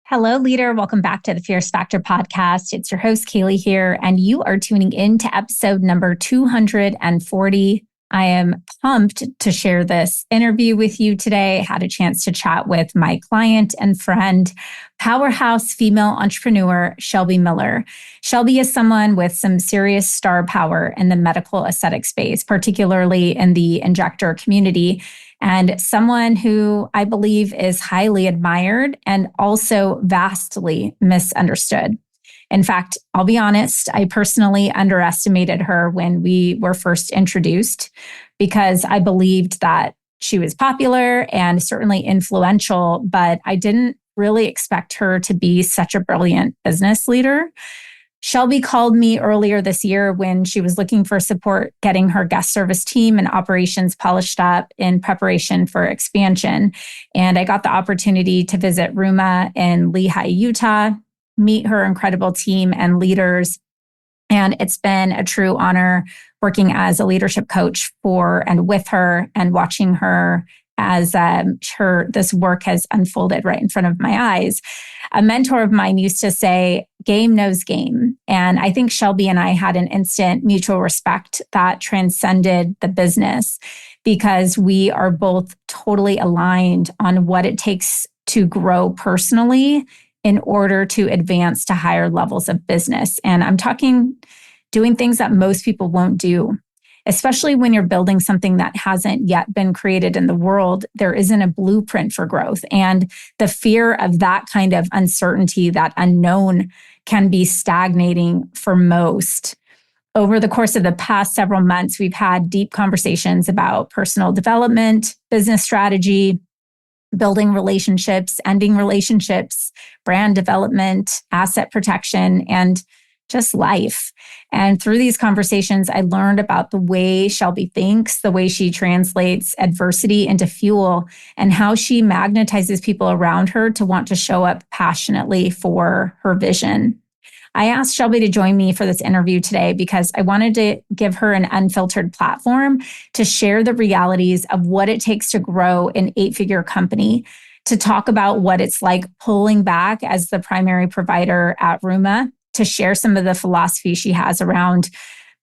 Hello, leader. Welcome back to the Fierce Factor podcast. It's your host, Kaylee here, and you are tuning in to episode number 240. I am pumped to share this interview with you today. I had a chance to chat with my client and friend, powerhouse female entrepreneur, Shelby Miller. Shelby is someone with some serious star power in the medical aesthetic space, particularly in the injector community, and someone who I believe is highly admired and also vastly misunderstood. In fact, I'll be honest, I personally underestimated her when we were first introduced because I believed that she was popular and certainly influential, but I didn't really expect her to be such a brilliant business leader. Shelby called me earlier this year when she was looking for support getting her guest service team and operations polished up in preparation for expansion. And I got the opportunity to visit RUMA in Lehi, Utah, meet her incredible team and leaders. And it's been a true honor working as a leadership coach for and with her and watching her as this work has unfolded right in front of my eyes. A mentor of mine used to say, game knows game. And I think Shelby and I had an instant mutual respect that transcended the business because we are both totally aligned on what it takes to grow personally in order to advance to higher levels of business. And I'm talking doing things that most people won't do. Especially when you're building something that hasn't yet been created in the world, there isn't a blueprint for growth. And the fear of that kind of uncertainty, that unknown, can be stagnating for most. Over the course of the past several months, we've had deep conversations about personal development, business strategy, building relationships, ending relationships, brand development, asset protection, and just life. And through these conversations, I learned about the way Shelby thinks, the way she translates adversity into fuel, and how she magnetizes people around her to want to show up passionately for her vision. I asked Shelby to join me for this interview today because I wanted to give her an unfiltered platform to share the realities of what it takes to grow an 8-figure company, to talk about what it's like pulling back as the primary provider at RUMA, to share some of the philosophy she has around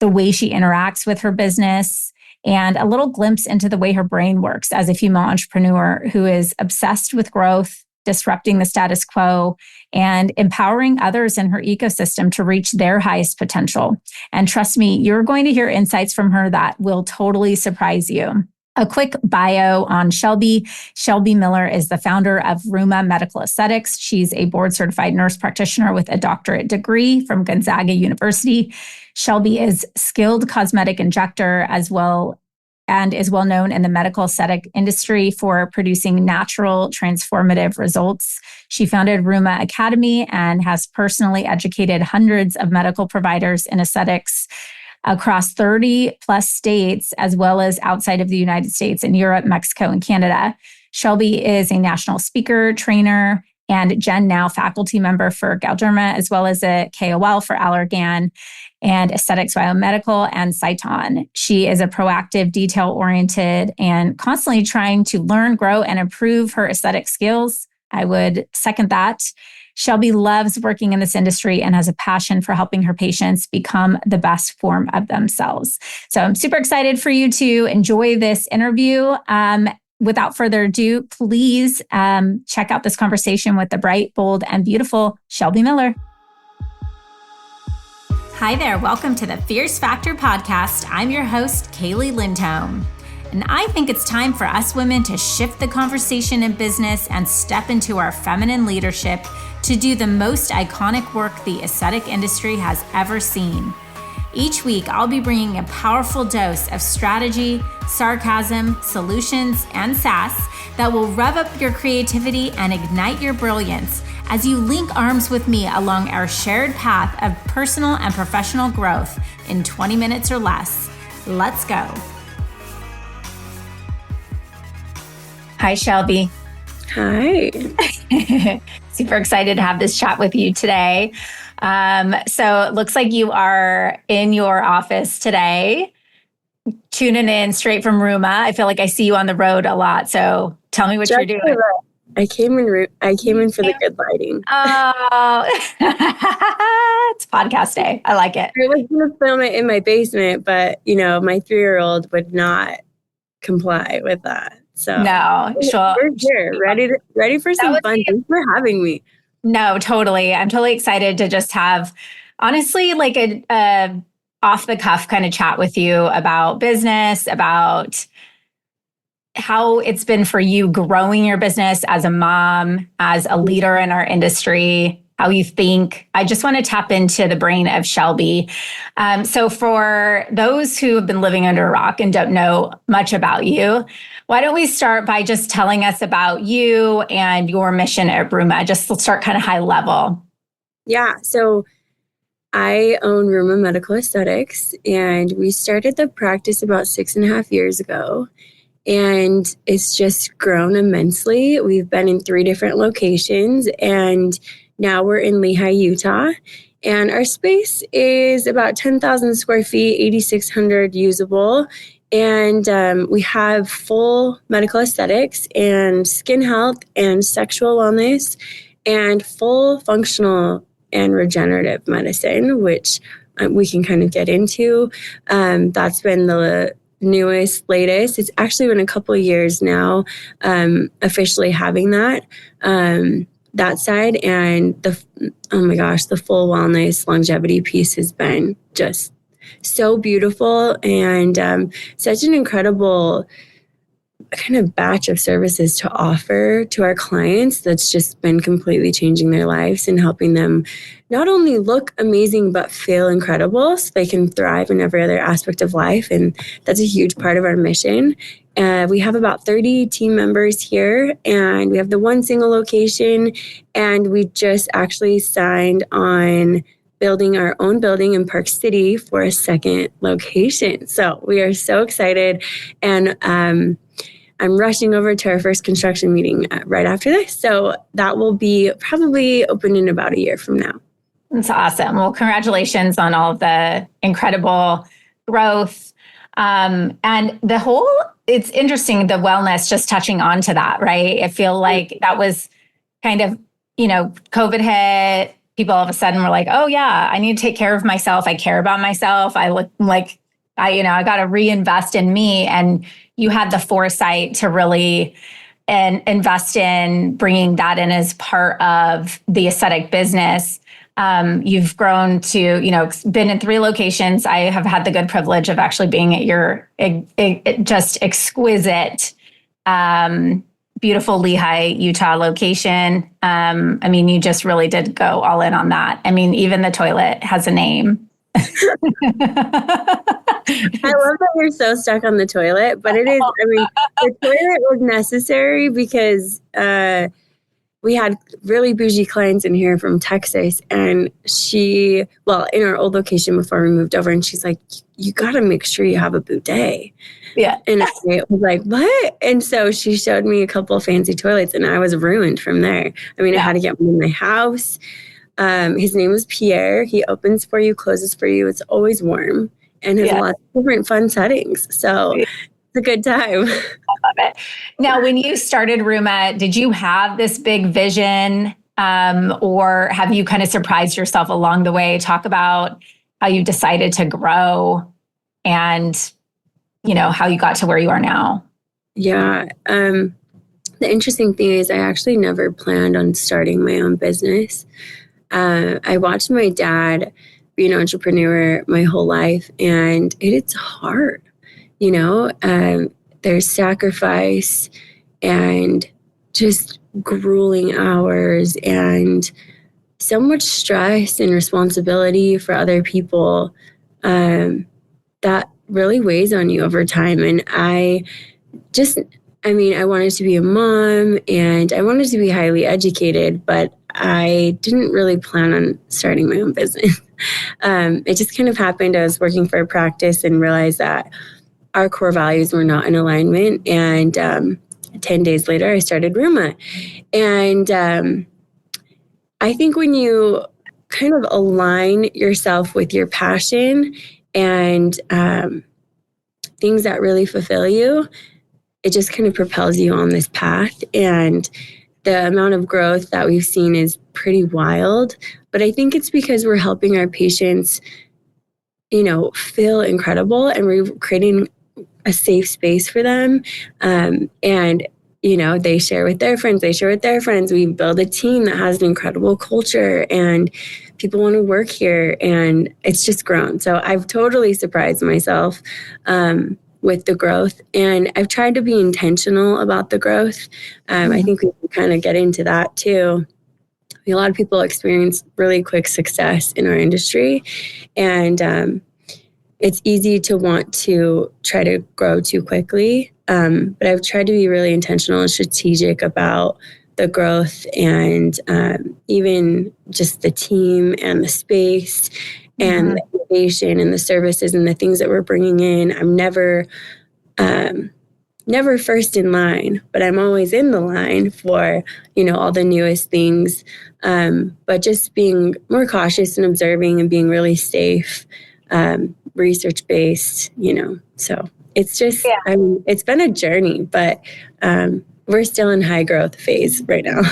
the way she interacts with her business, and a little glimpse into the way her brain works as a female entrepreneur who is obsessed with growth, disrupting the status quo, and empowering others in her ecosystem to reach their highest potential. And trust me, you're going to hear insights from her that will totally surprise you. A quick bio on Shelby. Shelby Miller is the founder of RUMA Medical Aesthetics. She's a board-certified nurse practitioner with a doctorate degree from Gonzaga University. Shelby is skilled cosmetic injector as well and is well known in the medical aesthetic industry for producing natural, transformative results. She founded RUMA Academy and has personally educated hundreds of medical providers in aesthetics across 30 plus states, as well as outside of the United States in Europe, Mexico, and Canada. Shelby is a national speaker, trainer, and Gen Now faculty member for Galderma, as well as a KOL for Allergan and Aesthetics Biomedical and Cyton. She is a proactive, detail-oriented, and constantly trying to learn, grow, and improve her aesthetic skills. I would second that. Shelby loves working in this industry and has a passion for helping her patients become the best form of themselves. So I'm super excited for you to enjoy this interview. Without further ado, please check out this conversation with the bright, bold, and beautiful Shelby Miller. Hi there. Welcome to the Fierce Factor podcast. I'm your host, Kaylee Lindholm. And I think it's time for us women to shift the conversation in business and step into our feminine leadership to do the most iconic work the aesthetic industry has ever seen. Each week, I'll be bringing a powerful dose of strategy, sarcasm, solutions, and sass that will rev up your creativity and ignite your brilliance as you link arms with me along our shared path of personal and professional growth in 20 minutes or less. Let's go. Hi, Shelby. Hi. Super excited to have this chat with you today. So it looks like you are in your office today, tuning in straight from RUMA. I feel like I see you on the road a lot. So tell me what you're doing. I came in for the good lighting. Oh, it's podcast day. I like it. I was going to film it in my basement, but my 3-year-old would not comply with that. So No, sure. we're here, ready for some fun. Thanks for having me. No, totally. I'm totally excited to just have, honestly, like a off the cuff kind of chat with you about business, about how it's been for you growing your business as a mom, as a leader in our industry, how you think. I just want to tap into the brain of Shelby. So for those who have been living under a rock and don't know much about you, why don't we start by just telling us about you and your mission at RUMA? Just let's start kind of high level. Yeah. So I own RUMA Medical Aesthetics, and we started the practice about 6.5 years ago. And it's just grown immensely. We've been in 3 different locations, and now we're in Lehi, Utah. And our space is about 10,000 square feet, 8,600 usable. And we have full medical aesthetics and skin health and sexual wellness and full functional and regenerative medicine, which we can kind of get into. That's been the newest, latest. It's actually been a couple of years now, officially having that side. And the full wellness longevity piece has been just so beautiful and such an incredible kind of batch of services to offer to our clients that's just been completely changing their lives and helping them not only look amazing, but feel incredible so they can thrive in every other aspect of life. And that's a huge part of our mission. We have about 30 team members here, and we have the one single location, and we just actually signed on building our own building in Park City for a second location. So we are so excited. And I'm rushing over to our first construction meeting right after this. So that will be probably open in about a year from now. That's awesome. Well, congratulations on all of the incredible growth. And it's interesting, the wellness, just touching on to that, right? I feel like that was kind of, COVID hit. People all of a sudden were like, oh yeah, I need to take care of myself. I care about myself. I look like I got to reinvest in me. And you had the foresight to really invest in bringing that in as part of the aesthetic business. You've grown to, been in 3 locations. I have had the good privilege of actually being at your just exquisite, beautiful Lehi, Utah location. You just really did go all in on that. Even the toilet has a name. I love that you're so stuck on the toilet, but it is, the toilet was necessary because we had really bougie clients in here from Texas, and in our old location before we moved over, and she's like, you got to make sure you have a bidet. Yeah. And I was like, what? And so she showed me a couple of fancy toilets, and I was ruined from there. I had to get one in my house. His name was Pierre. He opens for you, closes for you. It's always warm and has a lot of different fun settings. So it's a good time. I love it. Now, when you started RUMA, did you have this big vision or have you kind of surprised yourself along the way? Talk about how you decided to grow and, how you got to where you are now. Yeah. The interesting thing is I actually never planned on starting my own business. I watched my dad be an entrepreneur my whole life, and it's hard, there's sacrifice and just grueling hours and so much stress and responsibility for other people that really weighs on you over time. And I wanted to be a mom and I wanted to be highly educated, but I didn't really plan on starting my own business. It just kind of happened. I was working for a practice and realized that our core values were not in alignment. And 10 days later, I started RUMA. And I think when you kind of align yourself with your passion and things that really fulfill you, it just kind of propels you on this path. And the amount of growth that we've seen is pretty wild. But I think it's because we're helping our patients, feel incredible, and we're creating a safe space for them. And they share with their friends, We build a team that has an incredible culture, and people want to work here, and it's just grown. So I've totally surprised myself with the growth, and I've tried to be intentional about the growth. I think we can kind of get into that too. A lot of people experience really quick success in our industry, and it's easy to want to try to grow too quickly. But I've tried to be really intentional and strategic about the growth, and even just the team and the space and the innovation and the services and the things that we're bringing in. I'm never first in line, but I'm always in the line for, all the newest things. But just being more cautious and observing and being really safe, research-based, so it's just, it's been a journey, but we're still in high growth phase right now.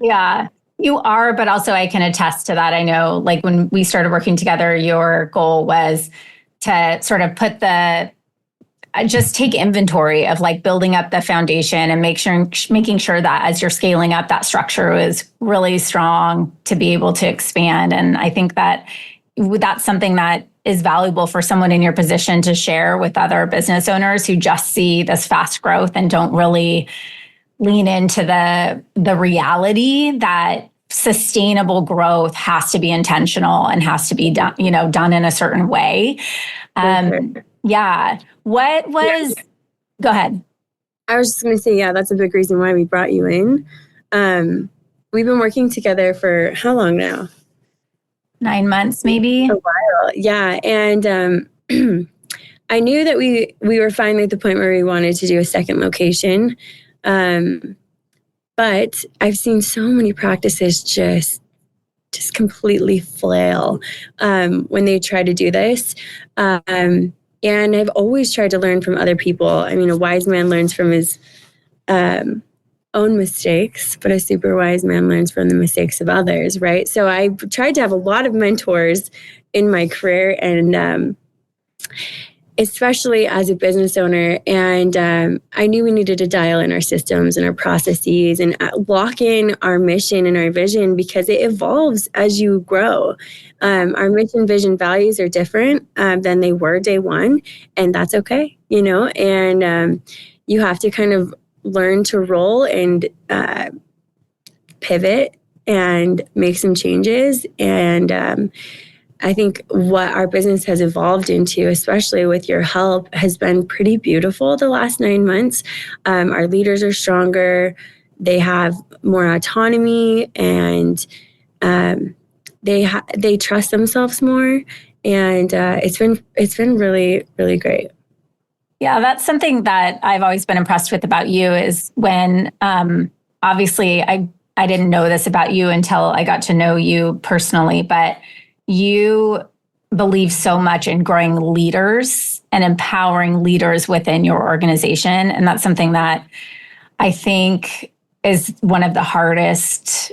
Yeah, you are, but also I can attest to that. I know, like, when we started working together, your goal was to sort of just take inventory of like building up the foundation and making sure that as you're scaling up, that structure was really strong to be able to expand. And I think that that's something that is valuable for someone in your position to share with other business owners who just see this fast growth and don't really lean into the reality that sustainable growth has to be intentional and has to be done in a certain way. Yeah. What was, go ahead. I was just going to say, that's a big reason why we brought you in. We've been working together for how long now? 9 months, maybe. A while. Yeah. And I knew that we were finally at the point where we wanted to do a second location. But I've seen so many practices just completely flail when they try to do this. And I've always tried to learn from other people. I mean, a wise man learns from his own mistakes, but a super wise man learns from the mistakes of others, right? So I tried to have a lot of mentors in my career, and especially as a business owner. And I knew we needed to dial in our systems and our processes and lock in our mission and our vision, because it evolves as you grow. Our mission, vision, values are different than they were day one, and that's okay, and you have to kind of learn to roll and pivot and make some changes. And I think what our business has evolved into, especially with your help, has been pretty beautiful the last 9 months. Our leaders are stronger. They have more autonomy, and they trust themselves more. And it's been really, really great. Yeah, that's something that I've always been impressed with about you, is when obviously I didn't know this about you until I got to know you personally, but you believe so much in growing leaders and empowering leaders within your organization. And that's something that I think is one of the hardest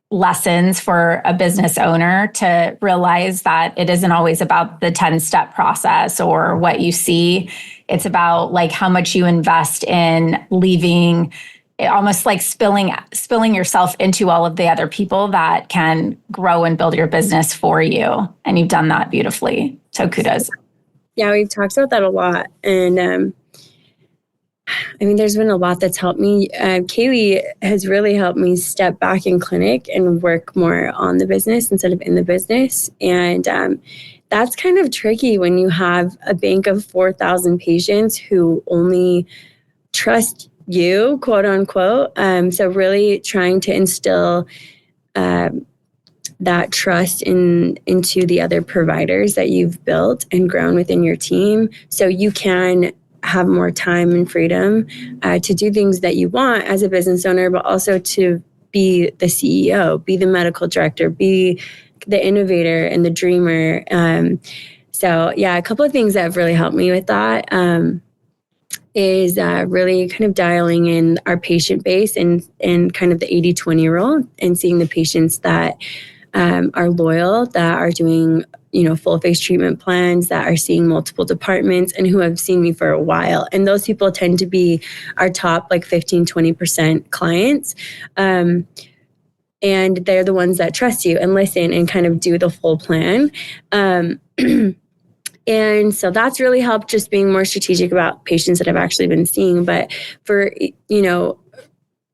lessons for a business owner, to realize that it isn't always about the 10-step process or what you see. It's about like how much you invest in leaving, almost like spilling yourself into all of the other people that can grow and build your business for you. And you've done that beautifully. So kudos. Yeah, we've talked about that a lot. And there's been a lot that's helped me. Kaylee has really helped me step back in clinic and work more on the business instead of in the business. And that's kind of tricky when you have a bank of 4,000 patients who only trust you, quote unquote. So really trying to instill that trust into the other providers that you've built and grown within your team, so you can have more time and freedom to do things that you want as a business owner, but also to be the CEO, be the medical director, be the innovator and the dreamer. So yeah, a couple of things that have really helped me with that is really kind of dialing in our patient base and kind of the 80-20 rule, and seeing the patients that are loyal, that are doing, full face treatment plans, that are seeing multiple departments, and who have seen me for a while. And those people tend to be our top 15-20% clients. And they're the ones that trust you and listen and kind of do the full plan. And so that's really helped, just being more strategic about patients that I've actually been seeing. But for,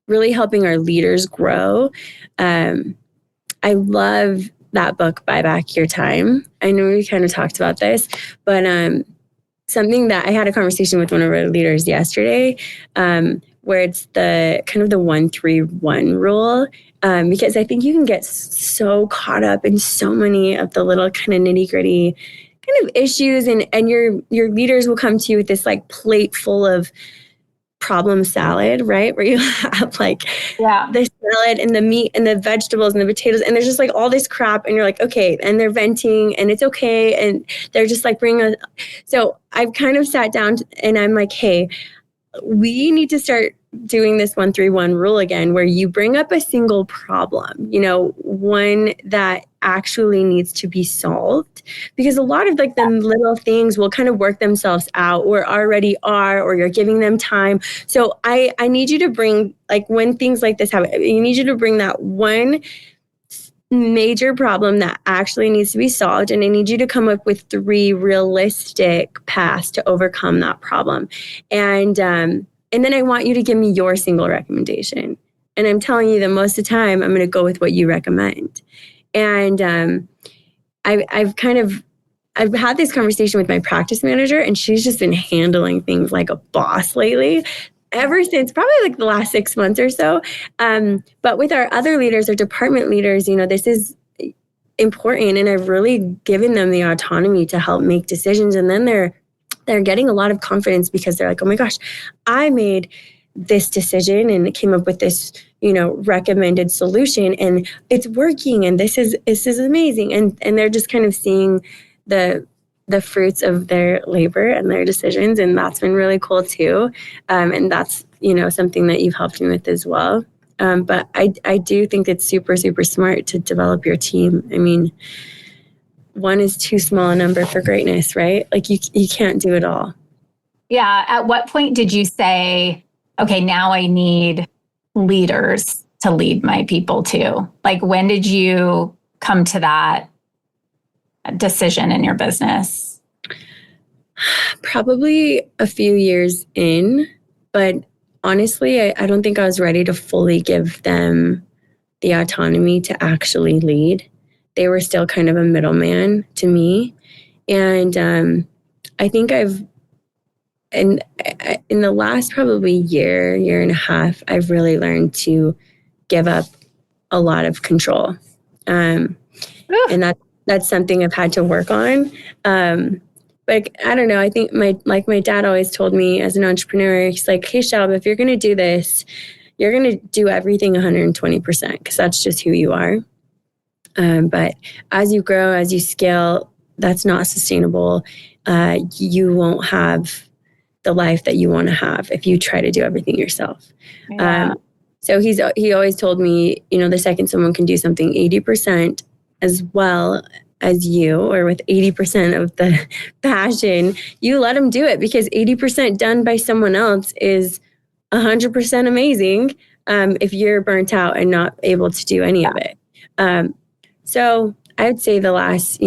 really helping our leaders grow, I love that book, Buy Back Your Time. I know we kind of talked about this, but something that I had a conversation with one of our leaders yesterday, where it's the kind of the 1-3-1 rule, because I think you can get so caught up in so many of the little kind of nitty gritty kind of issues, and your leaders will come to you with this plate full of problem salad, right? Where you have the salad and the meat and the vegetables and the potatoes, and there's just all this crap, and you're okay, and they're venting, and it's okay, and they're just so I've kind of sat down and I'm hey, we need to start doing this 1-3-1 rule again, where you bring up a single problem, one that actually needs to be solved, because a lot of the little things will kind of work themselves out, or already are, or you're giving them time. So I need you to bring, when things like this happen, you need you to bring that one major problem that actually needs to be solved, and I need you to come up with 3 realistic paths to overcome that problem. And then I want you to give me your single recommendation. And I'm telling you that most of the time, I'm going to go with what you recommend. And I've had this conversation with my practice manager, and she's just been handling things like a boss lately, ever since probably the last 6 months or so. But with our other leaders, our department leaders, this is important. And I've really given them the autonomy to help make decisions. And then they're getting a lot of confidence, because they're oh my gosh, I made this decision and came up with this, recommended solution, and it's working, and this is amazing. And they're just kind of seeing the fruits of their labor and their decisions. And that's been really cool too. And that's, something that you've helped me with as well. But I do think it's super, super smart to develop your team. I mean, 1 is too small a number for greatness, right? You can't do it all. Yeah. At what point did you say, okay, now I need leaders to lead my people too? When did you come to that decision in your business? Probably a few years in, but honestly, I don't think I was ready to fully give them the autonomy to actually lead. They were still kind of a middleman to me. And I think in the last probably year and a half, I've really learned to give up a lot of control. And that's something I've had to work on. But I don't know, I think my dad always told me as an entrepreneur, he's hey, Shelby, if you're going to do this, you're going to do everything 120%, because that's just who you are. But as you grow, as you scale, that's not sustainable. You won't have the life that you want to have if you try to do everything yourself. Yeah. So he always told me, the second someone can do something 80% as well as you, or with 80% of the passion, you let them do it, because 80% done by someone else is 100% amazing. If you're burnt out and not able to do any of it. So I would say the last,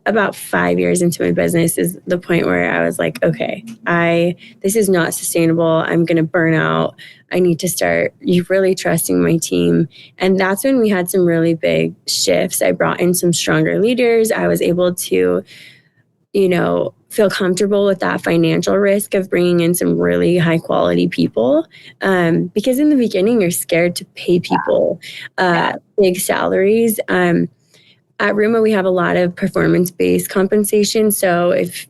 about 5 years into my business is the point where I was okay, this is not sustainable. I'm going to burn out. I need to start really trusting my team. And that's when we had some really big shifts. I brought in some stronger leaders. I was able to, feel comfortable with that financial risk of bringing in some really high quality people. Because in the beginning, you're scared to pay people big salaries. At RUMA, we have a lot of performance-based compensation. So if,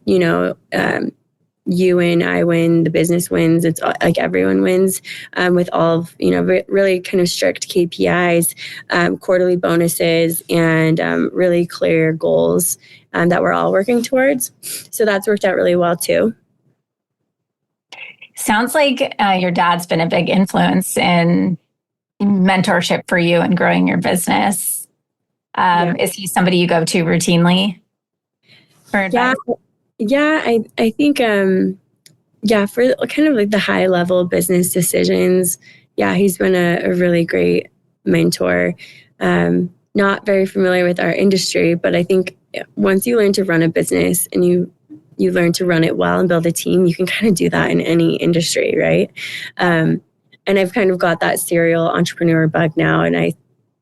you win, I win, the business wins, it's everyone wins, with all of, really kind of strict KPIs, quarterly bonuses, and really clear goals that we're all working towards. So that's worked out really well too. Sounds like your dad's been a big influence in mentorship for you and growing your business. Is he somebody you go to routinely for advice? Yeah, I think for kind of like the high level business decisions, he's been a really great mentor. Not very familiar with our industry, but I think once you learn to run a business and you learn to run it well and build a team, you can kind of do that in any industry, right? And I've kind of got that serial entrepreneur bug now, and I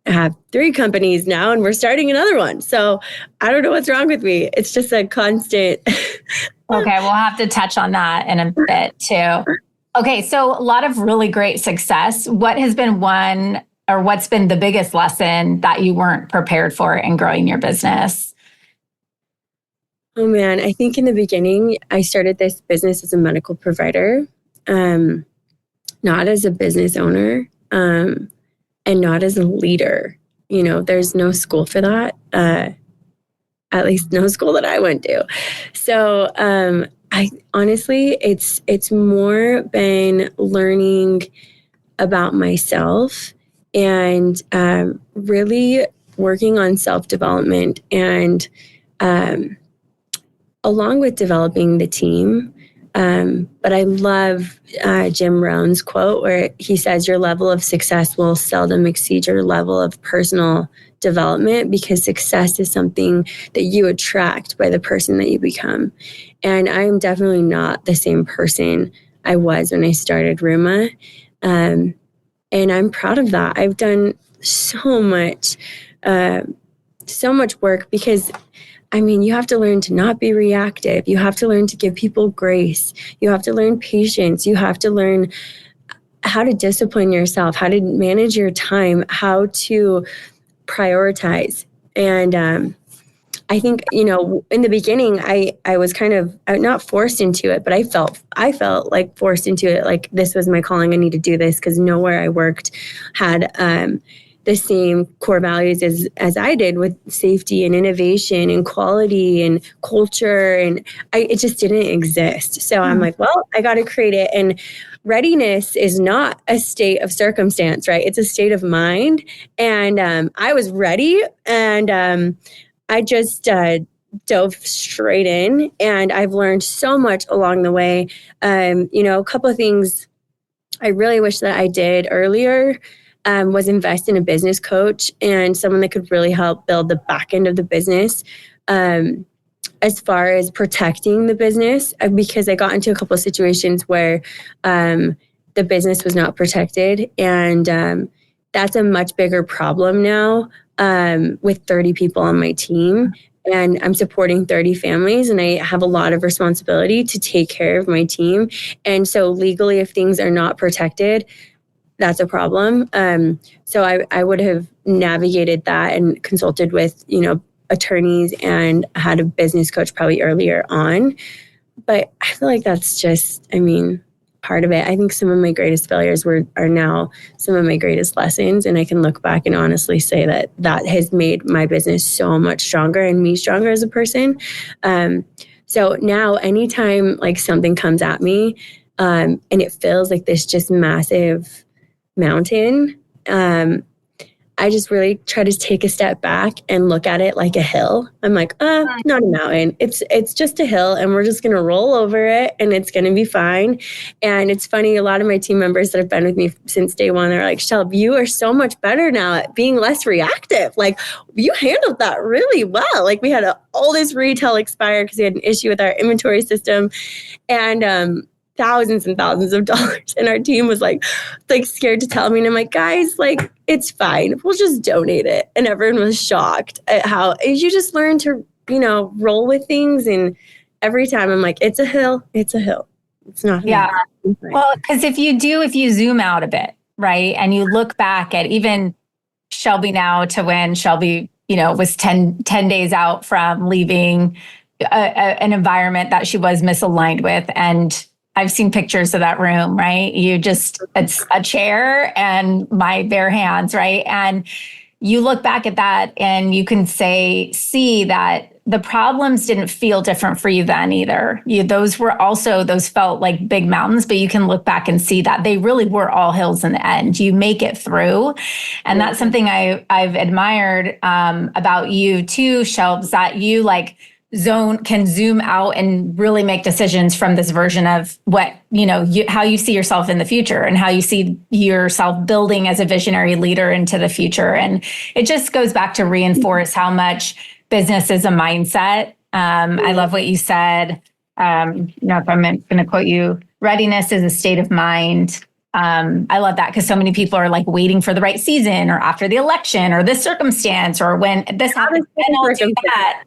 have 3 companies now, and we're starting another one. So I don't know what's wrong with me. It's just a constant. Okay, we'll have to touch on that in a bit too. Okay, so a lot of really great success. What has been one, or what's been the biggest lesson that you weren't prepared for in growing your business? Oh man, I think in the beginning, I started this business as a medical provider, not as a business owner, and not as a leader. There's no school for that. At least no school that I went to. So I honestly, it's more been learning about myself and really working on self-development, and along with developing the team. But I love Jim Rohn's quote where he says, your level of success will seldom exceed your level of personal development, because success is something that you attract by the person that you become. And I'm definitely not the same person I was when I started RUMA. And I'm proud of that. I've done so much work, because you have to learn to not be reactive. You have to learn to give people grace. You have to learn patience. You have to learn how to discipline yourself, how to manage your time, how to prioritize. And I think, in the beginning, I was kind of not forced into it, but I felt like forced into it. Like this was my calling. I need to do this, because nowhere I worked had the same core values as I did, with safety and innovation and quality and culture. And it just didn't exist. So I'm like, well, I got to create it. And readiness is not a state of circumstance, right? It's a state of mind. And I was ready, and I just dove straight in, and I've learned so much along the way. A couple of things I really wish that I did earlier was invest in a business coach and someone that could really help build the back end of the business. As far as protecting the business, because I got into a couple of situations where the business was not protected, and that's a much bigger problem now with 30 people on my team, and I'm supporting 30 families, and I have a lot of responsibility to take care of my team. And so legally, if things are not protected, that's a problem. So I would have navigated that and consulted with, attorneys and had a business coach probably earlier on. But I feel like that's just, part of it. I think some of my greatest failures are now some of my greatest lessons. And I can look back and honestly say that has made my business so much stronger and me stronger as a person. So now anytime like something comes at me and it feels like this just massive mountain, I just really try to take a step back and look at it like a hill. I'm like, not a mountain. It's just a hill, and we're just going to roll over it, and it's going to be fine. And it's funny, a lot of my team members that have been with me since day one, they're like, Shelby, you are so much better now at being less reactive. Like, you handled that really well. Like, we had all this retail expire because we had an issue with our inventory system, and thousands and thousands of dollars. And our team was like scared to tell me. And I'm like, guys, like, it's fine. We'll just donate it. And everyone was shocked at how you just learn to, roll with things. And every time I'm like, it's a hill. It's a hill. It's not. Yeah. Well, because if you zoom out a bit, right, and you look back at even Shelby now to when Shelby, was 10 days out from leaving an environment that she was misaligned with. And I've seen pictures of that room, right? It's a chair and my bare hands, right? And you look back at that and you can see that the problems didn't feel different for you then either. Those felt like big mountains, but you can look back and see that they really were all hills in the end. You make it through. And that's something I've admired about you too, Shelbs, that you can zoom out and really make decisions from this version of what, how you see yourself in the future and how you see yourself building as a visionary leader into the future. And it just goes back to reinforce how much business is a mindset. I love what you said. If I'm going to quote you, readiness is a state of mind. I love that because so many people are waiting for the right season or after the election or this circumstance or when this happens, then I'll do that.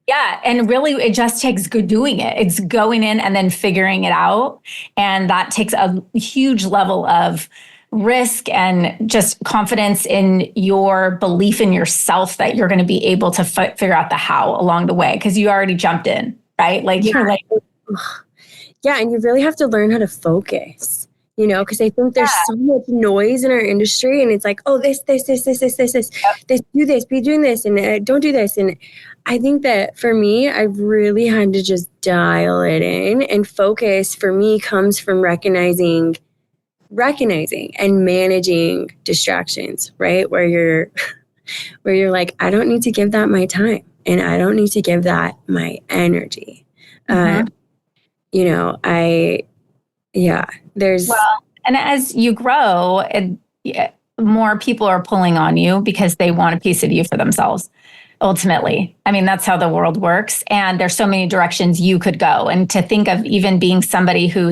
Yeah. And really, it just takes doing it. It's going in and then figuring it out. And that takes a huge level of risk and just confidence in your belief in yourself that you're going to be able to figure out the how along the way because you already jumped in, right? Yeah. And you really have to learn how to focus. Because I think there's so much noise in our industry and it's this, do this, be doing this and don't do this. And I think that for me, I've really had to just dial it in, and focus for me comes from recognizing and managing distractions, right? Where you're like, I don't need to give that my time and I don't need to give that my energy. And as you grow, more people are pulling on you because they want a piece of you for themselves. Ultimately, I mean, that's how the world works. And there's so many directions you could go. And to think of even being somebody who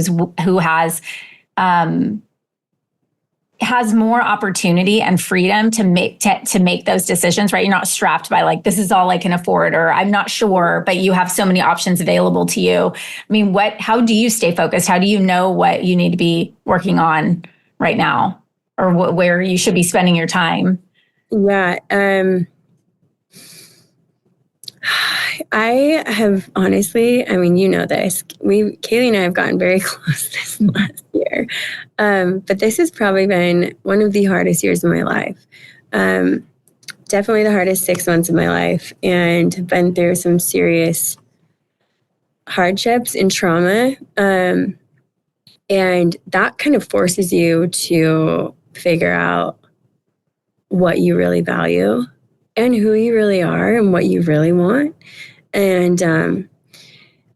has more opportunity and freedom to make those decisions, right? You're not strapped by this is all I can afford, or I'm not sure, but you have so many options available to you. I mean, how do you stay focused? How do you know what you need to be working on right now or where you should be spending your time? Yeah. I have honestly, I mean, this, Kaylee and I have gotten very close this last year. But this has probably been one of the hardest years of my life. Definitely the hardest 6 months of my life, and have been through some serious hardships and trauma. And that kind of forces you to figure out what you really value and who you really are and what you really want. And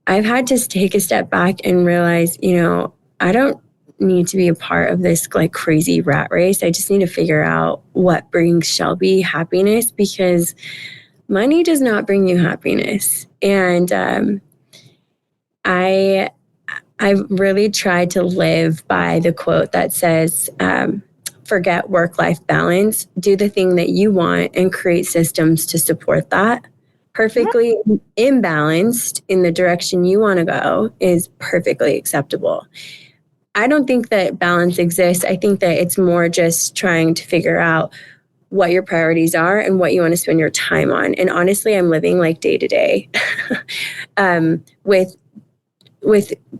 I've had to take a step back and realize, I don't need to be a part of this crazy rat race. I just need to figure out what brings Shelby happiness, because money does not bring you happiness. And I've really tried to live by the quote that says, forget work-life balance, do the thing that you want and create systems to support that. Perfectly imbalanced in the direction you want to go is perfectly acceptable. I don't think that balance exists. I think that it's more just trying to figure out what your priorities are and what you want to spend your time on. And honestly, I'm living day to day with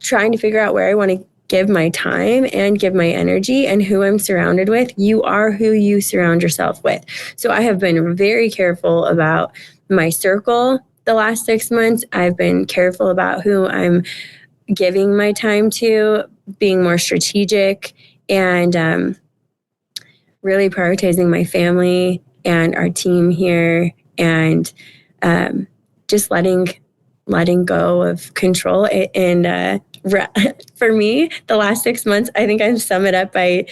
trying to figure out where I want to give my time and give my energy and who I'm surrounded with. You are who you surround yourself with. So I have been very careful about my circle the last 6 months. I've been careful about who I'm giving my time to, being more strategic, and really prioritizing my family and our team here, and just letting go of control. And for me, the last 6 months, I think I sum it up by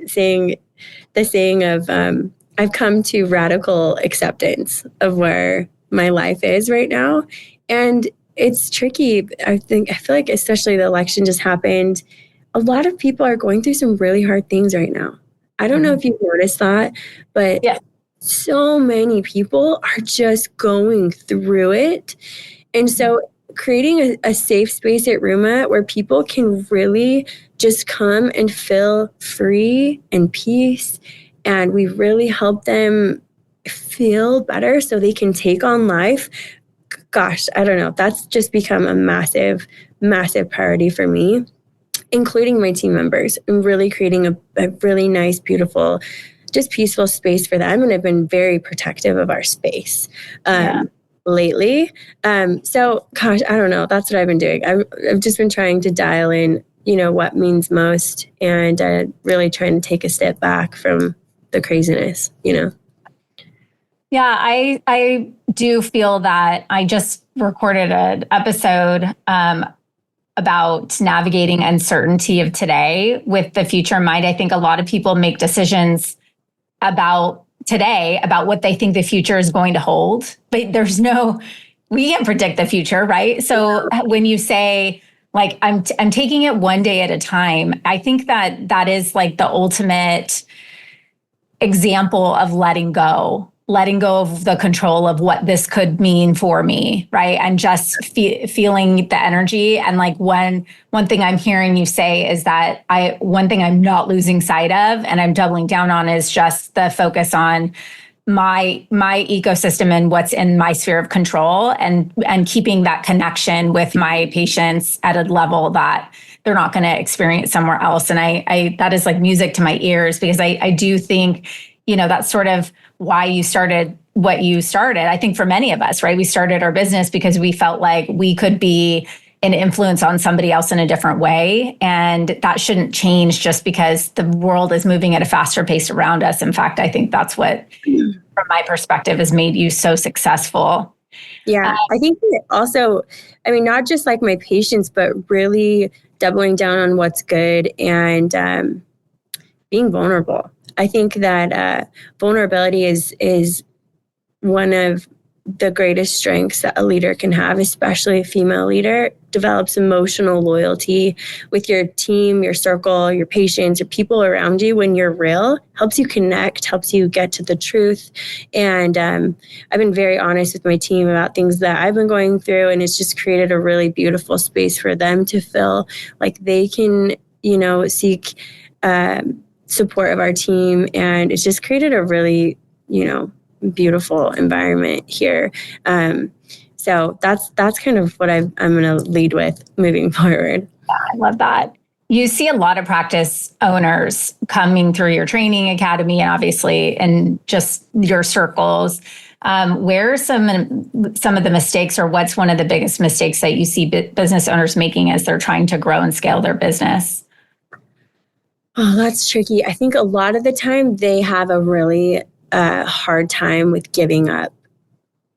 saying the saying of I've come to radical acceptance of where my life is right now. And it's tricky. I feel like especially the election just happened. A lot of people are going through some really hard things right now. I don't know if you've noticed that, but so many people are just going through it. And so creating a safe space at RUMA where people can really just come and feel free and peace, and we really help them feel better so they can take on life. Gosh, I don't know. That's just become a massive, massive priority for me, including my team members, and really creating a really nice, beautiful, just peaceful space for them. And I've been very protective of our space. lately. So gosh, I don't know. That's what I've been doing. I've just been trying to dial in, what means most, and really trying to take a step back from the craziness, Yeah, I do feel that I just recorded an episode about navigating uncertainty of today with the future in mind. I think a lot of people make decisions about today, about what they think the future is going to hold, but we can't predict the future, right? So when you say, like, I'm taking it one day at a time, I think that is like the ultimate example of letting go of the control of what this could mean for me, right? And just feeling the energy. And like one thing I'm hearing you say is that one thing I'm not losing sight of and I'm doubling down on is just the focus on my ecosystem and what's in my sphere of control, and keeping that connection with my patients at a level that they're not going to experience somewhere else. And I that is like music to my ears, because I do think, that's sort of why you started what you started. I think for many of us, right? We started our business because we felt like we could be an influence on somebody else in a different way. And that shouldn't change just because the world is moving at a faster pace around us. In fact, I think that's what, from my perspective, has made you so successful. Yeah, I think also, not just like my patients, but really doubling down on what's good and being vulnerable. I think that vulnerability is one of the greatest strengths that a leader can have, especially a female leader. Develops emotional loyalty with your team, your circle, your patients, your people around you. When you're real, helps you connect, helps you get to the truth. And I've been very honest with my team about things that I've been going through, and it's just created a really beautiful space for them to feel like they can, seek support of our team. And it's just created a really, beautiful environment here. So that's kind of what I'm going to lead with moving forward. I love that. You see a lot of practice owners coming through your training academy, and obviously in just your circles. Where are some of the mistakes, or what's one of the biggest mistakes that you see business owners making as they're trying to grow and scale their business? Oh, that's tricky. I think a lot of the time they have a really hard time with giving up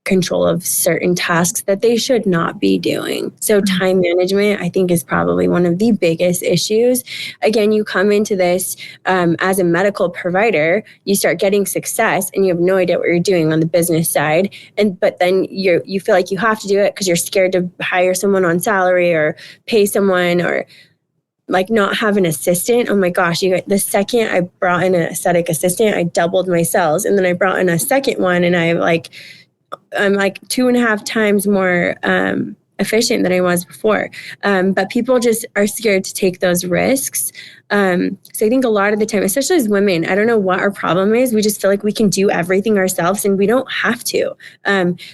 control of certain tasks that they should not be doing. So time management, I think, is probably one of the biggest issues. Again, you come into this as a medical provider, you start getting success and you have no idea what you're doing on the business side. But then you feel like you have to do it because you're scared to hire someone on salary or pay someone, or like not have an assistant. Oh my gosh, the second I brought in an aesthetic assistant, I doubled my sales. And then I brought in a second one, and I'm like 2.5 times more efficient than I was before. But people just are scared to take those risks. So I think a lot of the time, especially as women, I don't know what our problem is. We just feel like we can do everything ourselves, and we don't have to.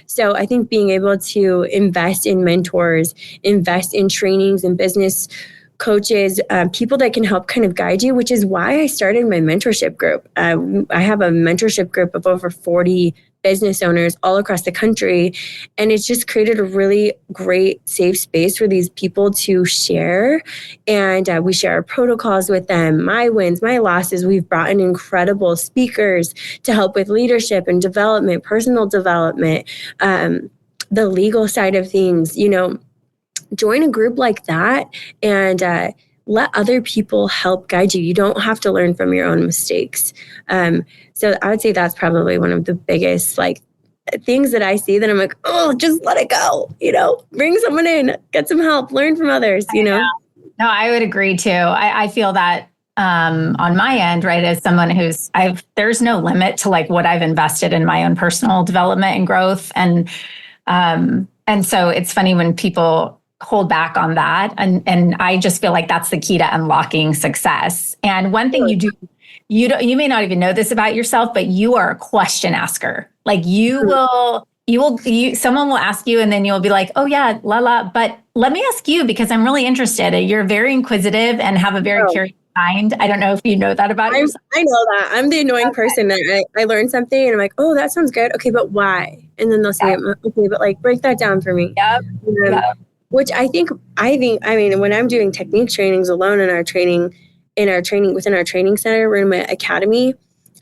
So I think being able to invest in mentors, invest in trainings and business coaches, people that can help kind of guide you, which is why I started my mentorship group. I have a mentorship group of over 40 business owners all across the country. And it's just created a really great safe space for these people to share. And we share our protocols with them, my wins, my losses. We've brought in incredible speakers to help with leadership and development, personal development, the legal side of things. Join a group like that and let other people help guide you. You don't have to learn from your own mistakes. So I would say that's probably one of the biggest things that I see that I'm like, oh, just let it go. Bring someone in, get some help, learn from others. No, I would agree too. I feel that on my end, right, as someone there's no limit to what I've invested in my own personal development and growth, and so it's funny when people hold back on that. And I just feel like that's the key to unlocking success. And one thing you do, you may not even know this about yourself, but you are a question asker. Someone will ask you and then you'll be like, oh yeah, but let me ask you because I'm really interested. You're very inquisitive and have a very curious kind. I don't know if you know that about yourself. I know that. I'm the annoying person that I learn something and I'm like, oh, that sounds good. Okay, but why? And then they'll say, okay, but like break that down for me. Yep. Which I mean, when I'm doing technique trainings alone within our training center, RUMA Academy,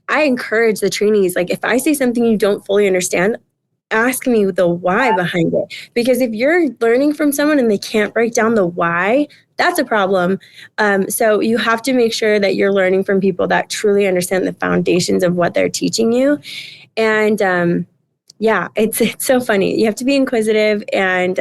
I encourage the trainees, like if I say something you don't fully understand, ask me the why behind it. Because if you're learning from someone and they can't break down the why, that's a problem. So you have to make sure that you're learning from people that truly understand the foundations of what they're teaching you. And it's so funny. You have to be inquisitive, and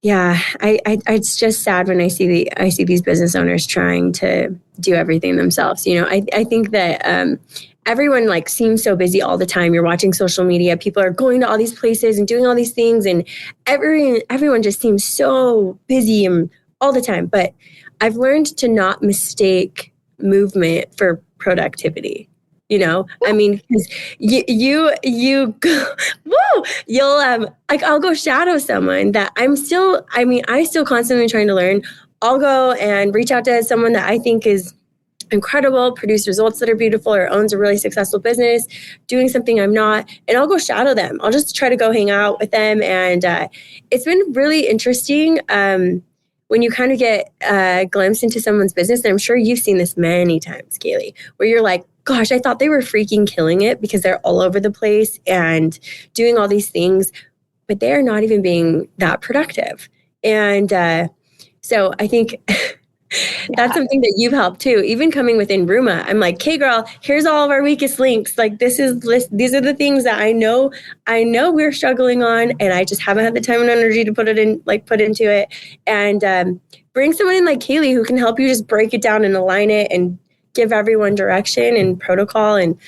it's just sad when I see these business owners trying to do everything themselves. I think that everyone like seems so busy all the time. You're watching social media. People are going to all these places and doing all these things, and everyone just seems so busy and all the time. But I've learned to not mistake movement for productivity. I mean, because you go, whoa, you'll like I'll go shadow someone that I still constantly trying to learn. I'll go and reach out to someone that I think is incredible, produce results that are beautiful, or owns a really successful business, doing something I'm not, and I'll go shadow them. I'll just try to go hang out with them, and it's been really interesting when you kind of get a glimpse into someone's business. And I'm sure you've seen this many times, Kaylee, where you're like, gosh, I thought they were freaking killing it because they're all over the place and doing all these things, but they're not even being that productive. And so I think that's something that you've helped too. Even coming within RUMA, I'm like, okay, girl, here's all of our weakest links. Like these are the things that I know we're struggling on, and I just haven't had the time and energy to put into it. And bring someone in like Kaylee who can help you just break it down and align it and give everyone direction and protocol. And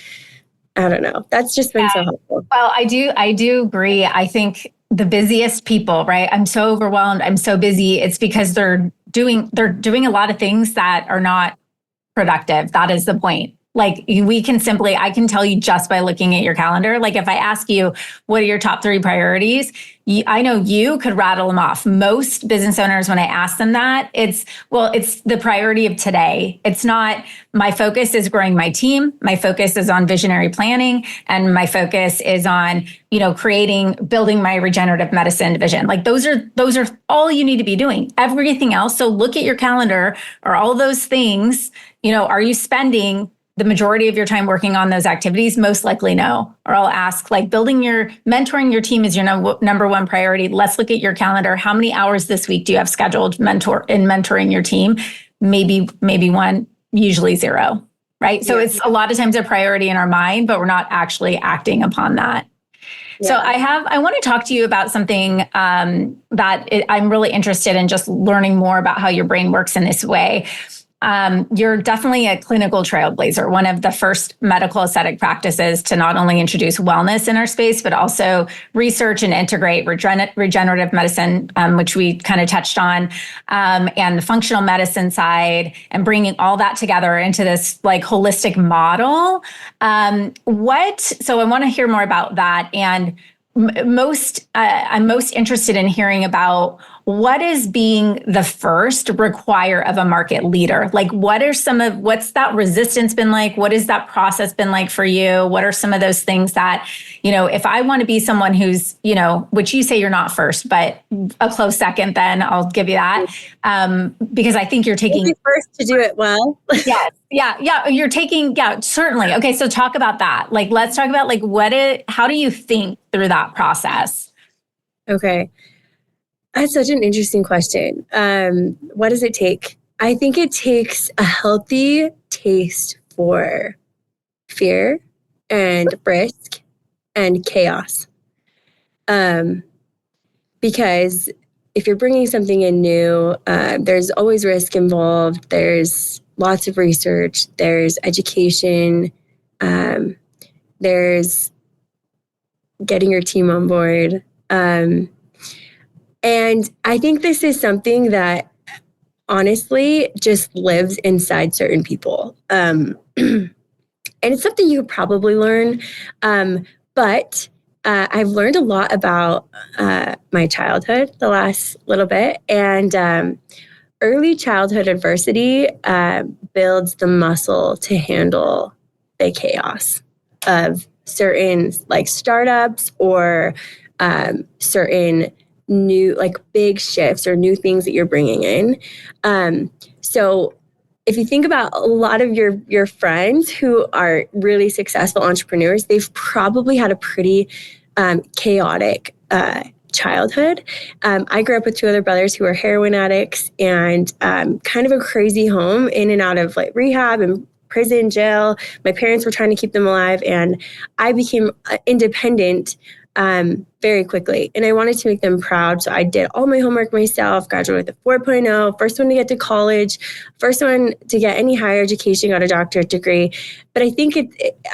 I don't know, that's just been so helpful. Well, I do agree. I think the busiest people, right? I'm so overwhelmed. I'm so busy. It's because they're doing a lot of things that are not productive. That is the point. Like I can tell you just by looking at your calendar. Like if I ask you, what are your top 3 priorities? I know you could rattle them off. Most business owners, when I ask them that, it's the priority of today. It's not, my focus is growing my team. My focus is on visionary planning. And my focus is on, building my regenerative medicine division. Like those are all you need to be doing. Everything else. So look at your calendar. Are all those things, are you spending the majority of your time working on those activities? Most likely no. Or I'll ask, like mentoring your team is your number one priority. Let's look at your calendar. How many hours this week do you have scheduled mentoring your team? Maybe 1, usually 0, right? So it's a lot of times a priority in our mind, but we're not actually acting upon that. Yeah. So I want to talk to you about something I'm really interested in, just learning more about how your brain works in this way. You're definitely a clinical trailblazer, one of the first medical aesthetic practices to not only introduce wellness in our space, but also research and integrate regenerative medicine, which we kind of touched on, and the functional medicine side, and bringing all that together into this like holistic model. So I want to hear more about that. And I'm most interested in hearing about what is being the first require of a market leader? Like what's that resistance been like? What has that process been like for you? What are some of those things that, if I want to be someone who's, which you say you're not first, but a close second, then I'll give you that. Because I think you're taking first to do it well. Yes. Yeah. You're taking, certainly. Okay. So talk about that. Like, let's talk about how do you think through that process? Okay. That's such an interesting question. What does it take? I think it takes a healthy taste for fear and risk and chaos. Because if you're bringing something in new, there's always risk involved. There's lots of research. There's education. There's getting your team on board. And I think this is something that honestly just lives inside certain people. And it's something you could probably learn. But I've learned a lot about my childhood the last little bit. And early childhood adversity builds the muscle to handle the chaos of certain like startups or certain new like big shifts or new things that you're bringing in. So if you think about a lot of your friends who are really successful entrepreneurs, they've probably had a pretty chaotic childhood. I grew up with two other brothers who were heroin addicts and kind of a crazy home, in and out of like rehab and prison, jail. My parents were trying to keep them alive, and I became independent very quickly. And I wanted to make them proud. So I did all my homework myself, graduated with a 4.0, first one to get to college, first one to get any higher education, got a doctorate degree. But I think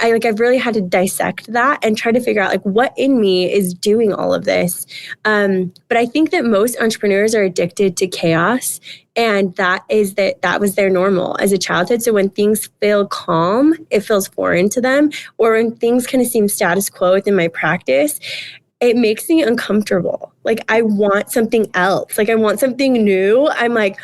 I've really had to dissect that and try to figure out like what in me is doing all of this. But I think that most entrepreneurs are addicted to chaos. And that was their normal as a childhood. So when things feel calm, it feels foreign to them. Or when things kind of seem status quo within my practice, it makes me uncomfortable. Like I want something else. Like I want something new. I'm like,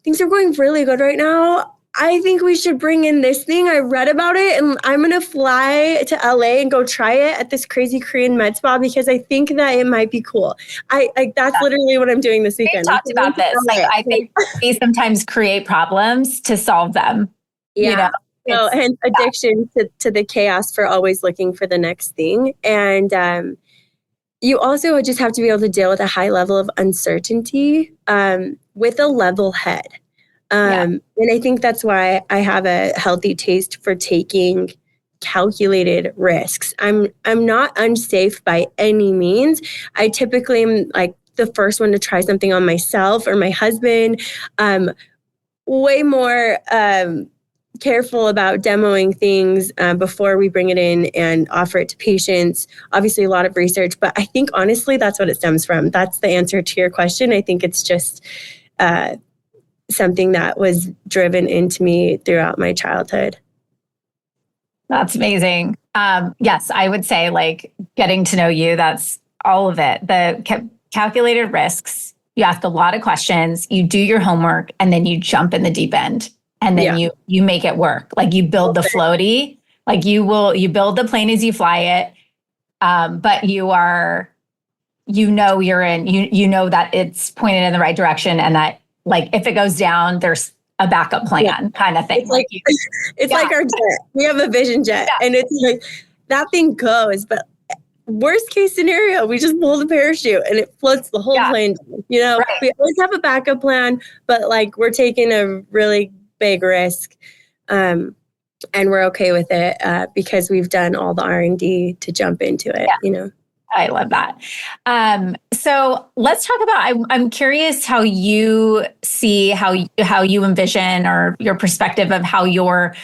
things are going really good right now. I think we should bring in this thing. I read about it and I'm going to fly to LA and go try it at this crazy Korean med spa because I think that it might be cool. That's literally what I'm doing this weekend. We talked about this. Like, I think we sometimes create problems to solve them. Yeah. You know? So, hence addiction to the chaos for always looking for the next thing. And you also just have to be able to deal with a high level of uncertainty with a level head. And I think that's why I have a healthy taste for taking calculated risks. I'm not unsafe by any means. I typically am like the first one to try something on myself or my husband. Way more careful about demoing things before we bring it in and offer it to patients. Obviously, a lot of research, but I think honestly, that's what it stems from. That's the answer to your question. I think it's just something that was driven into me throughout my childhood. That's amazing. Yes, I would say like getting to know you, that's all of it. The calculated risks, you ask a lot of questions, you do your homework, and then you jump in the deep end. And then you make it work. Like you build the floaty, like you build the plane as you fly it. But you're in, you know that it's pointed in the right direction, and that like if it goes down, there's a backup plan kind of thing. It's like, like our jet. We have a vision jet and it's like that thing goes, but worst case scenario, we just pull the parachute and it floats the whole plane down. You know, we always have a backup plan, but like we're taking a really big risk. And we're okay with it because we've done all the R&D to jump into it, you know. I love that. So let's talk about, I'm curious how you see, how you envision, or your perspective of how your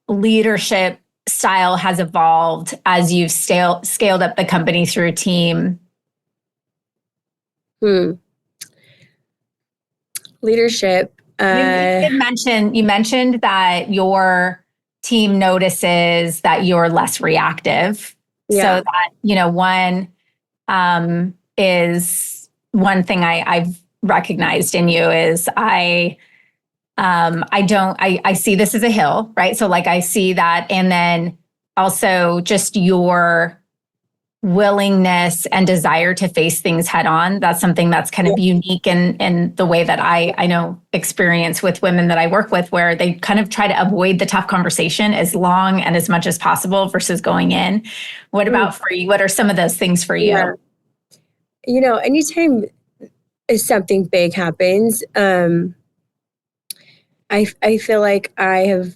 leadership style has evolved as you've scaled up the company through a team. Leadership. You mentioned that your team notices that you're less reactive. So that, one is one thing I've recognized in you is I see this as a hill, right? So like I see that, and then also just your willingness and desire to face things head on. That's something that's kind of unique in the way that I know experience with women that I work with, where they kind of try to avoid the tough conversation as long and as much as possible versus going in. What about for you? What are some of those things for you? Yeah. Anytime something big happens, I feel like I have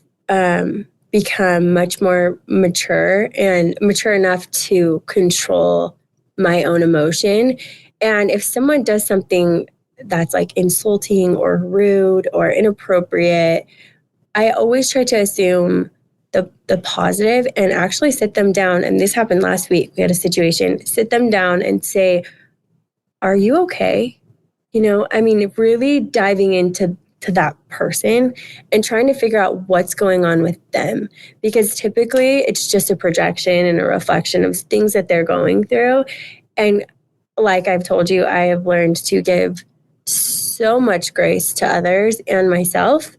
become much more mature enough to control my own emotion. And if someone does something that's like insulting or rude or inappropriate, I always try to assume the positive and actually sit them down. And this happened last week. We had a situation, sit them down and say, are you okay? Really diving into that person and trying to figure out what's going on with them, because typically it's just a projection and a reflection of things that they're going through. And like I've told you, I have learned to give so much grace to others and myself,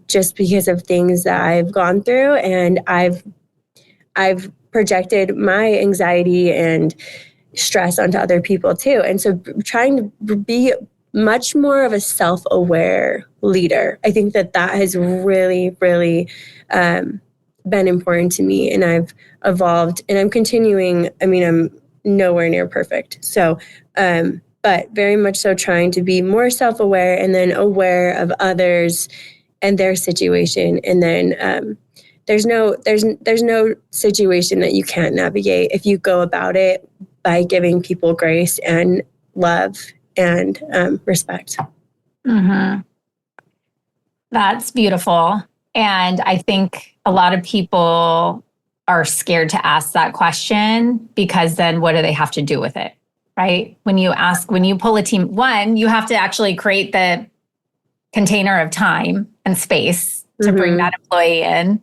just because of things that I've gone through, and I've projected my anxiety and stress onto other people too. And so trying to be much more of a self-aware leader, I think that has really, really been important to me, and I've evolved, and I'm continuing. I mean, I'm nowhere near perfect. So, but very much so trying to be more self-aware and then aware of others and their situation. And then there's no situation that you can't navigate if you go about it by giving people grace and love and respect. Mm-hmm. That's beautiful. And I think a lot of people are scared to ask that question, because then what do they have to do with it? Right? When you pull a team, one, you have to actually create the container of time and space to bring that employee in.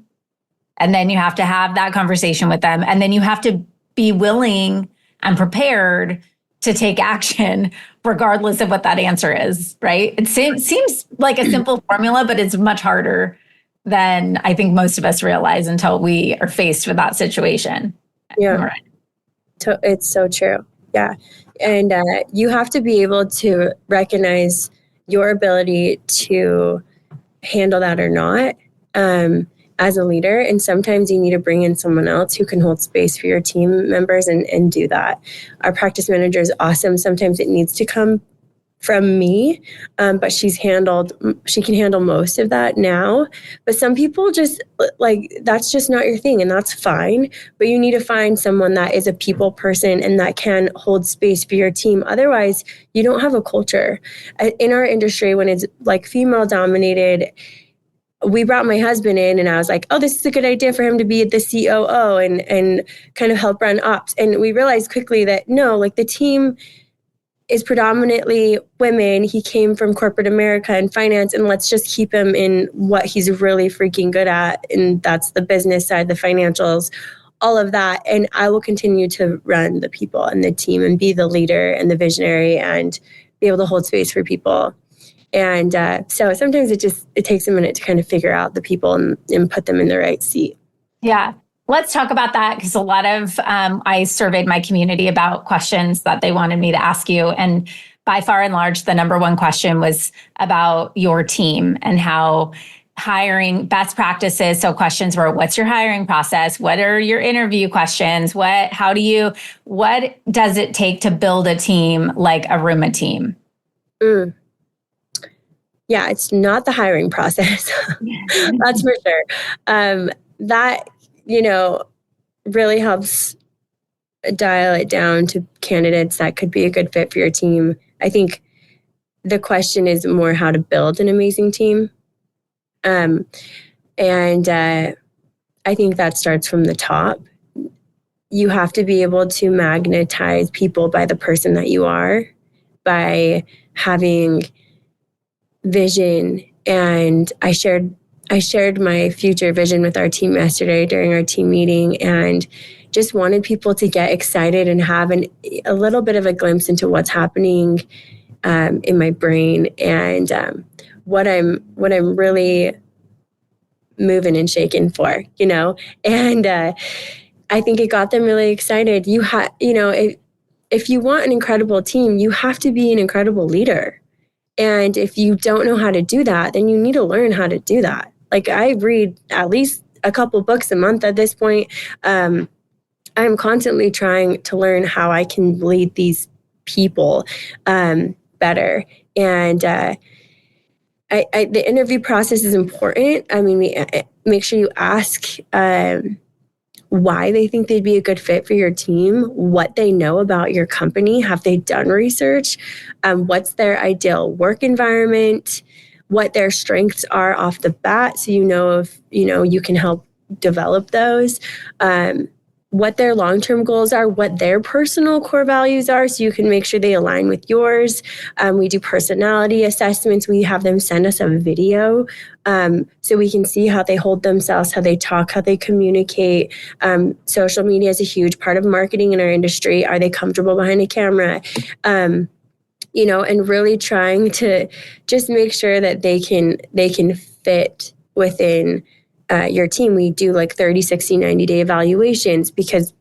And then you have to have that conversation with them. And then you have to be willing and prepared to take action regardless of what that answer is, right? It seems like a simple formula, but it's much harder than I think most of us realize until we are faced with that situation. Yeah, right. It's so true. Yeah. And you have to be able to recognize your ability to handle that or not as a leader. And sometimes you need to bring in someone else who can hold space for your team members and do that. Our practice manager is awesome. Sometimes it needs to come from me, but she can handle most of that now. But some people just that's just not your thing, and that's fine. But you need to find someone that is a people person and that can hold space for your team. Otherwise, you don't have a culture. In our industry, when it's like female dominated, we brought my husband in, and I was like, oh, this is a good idea for him to be the COO and kind of help run ops. And we realized quickly that no, the team is predominantly women. He came from corporate America and finance, and let's just keep him in what he's really freaking good at. And that's the business side, the financials, all of that. And I will continue to run the people and the team and be the leader and the visionary and be able to hold space for people. And so sometimes it takes a minute to kind of figure out the people and put them in the right seat. Yeah. Let's talk about that, because a lot of, I surveyed my community about questions that they wanted me to ask you. And by far and large, the number one question was about your team and how hiring best practices. So questions were, what's your hiring process? What are your interview questions? What does it take to build a team like a RUMA team? Yeah, it's not the hiring process. That's for sure. That, really helps dial it down to candidates that could be a good fit for your team. I think the question is more how to build an amazing team. And I think that starts from the top. You have to be able to magnetize people by the person that you are, by having vision. And I shared my future vision with our team yesterday during our team meeting, and just wanted people to get excited and have a little bit of a glimpse into what's happening in my brain and what I'm really moving and shaking for, and I think it got them really excited. If you want an incredible team, you have to be an incredible leader. And if you don't know how to do that, then you need to learn how to do that. I read at least a couple books a month at this point. I'm constantly trying to learn how I can lead these people better. And the interview process is important. I mean, make sure you ask why they think they'd be a good fit for your team, what they know about your company, have they done research, what's their ideal work environment, what their strengths are off the bat, so if you can help develop those, what their long-term goals are, what their personal core values are, so you can make sure they align with yours. We do personality assessments. We have them send us a video so we can see how they hold themselves, how they talk, how they communicate. Social media is a huge part of marketing in our industry. Are they comfortable behind a camera? and really trying to just make sure that they can fit within your team. We do like 30, 60, 90-day evaluations, because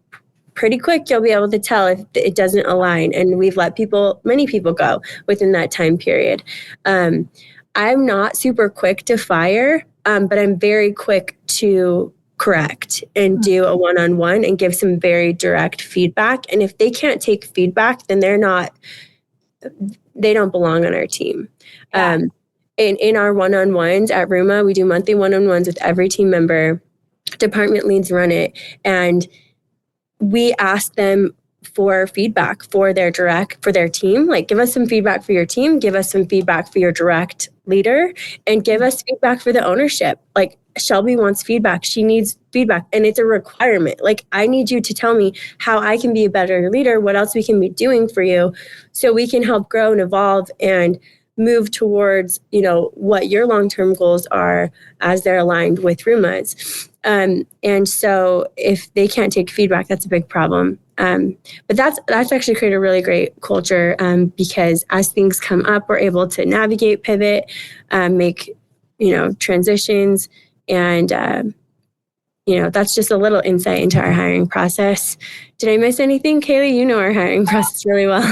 pretty quick you'll be able to tell if it doesn't align. And we've let many people go within that time period. I'm not super quick to fire, but I'm very quick to correct and do a one-on-one and give some very direct feedback. And if they can't take feedback, then they don't belong on our team. Yeah. In our one-on-ones at RUMA, we do monthly one-on-ones with every team member. Department leads run it. And we ask them for feedback for their team. Like, give us some feedback for your team, give us some feedback for your direct leader, and give us feedback for the ownership. Like, Shelby wants feedback. She needs feedback, and it's a requirement. Like, I need you to tell me how I can be a better leader, what else we can be doing for you, so we can help grow and evolve and move towards, what your long-term goals are as they're aligned with RUMA's. And so if they can't take feedback, that's a big problem. But that's actually created a really great culture, because as things come up, we're able to navigate, pivot, make, transitions. And, that's just a little insight into our hiring process. Did I miss anything, Kaylee? You know our hiring process really well.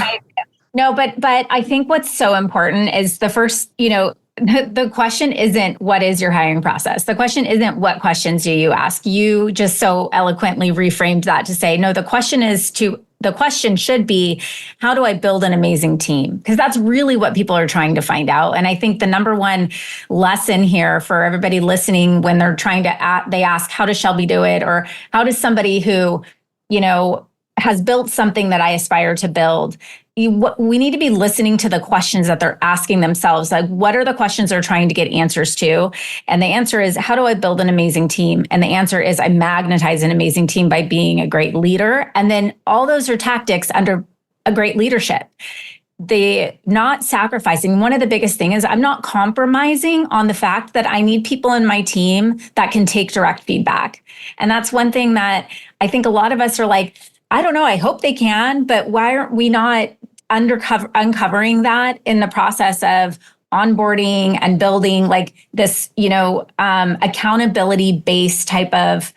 No, but I think what's so important is the first, the question isn't what is your hiring process? The question isn't what questions do you ask? You just so eloquently reframed that to say, no, the question should be, how do I build an amazing team? Because that's really what people are trying to find out. And I think the number one lesson here for everybody listening, when they're trying to, they ask, how does Shelby do it? Or how does somebody who, has built something that I aspire to build? We need to be listening to the questions that they're asking themselves. Like, what are the questions they're trying to get answers to? And the answer is, how do I build an amazing team? And the answer is, I magnetize an amazing team by being a great leader. And then all those are tactics under a great leadership. The not sacrificing. One of the biggest things is I'm not compromising on the fact that I need people in my team that can take direct feedback. And that's one thing that I think a lot of us are like, I don't know, I hope they can, but why aren't we not uncovering that in the process of onboarding and building like this, accountability based type of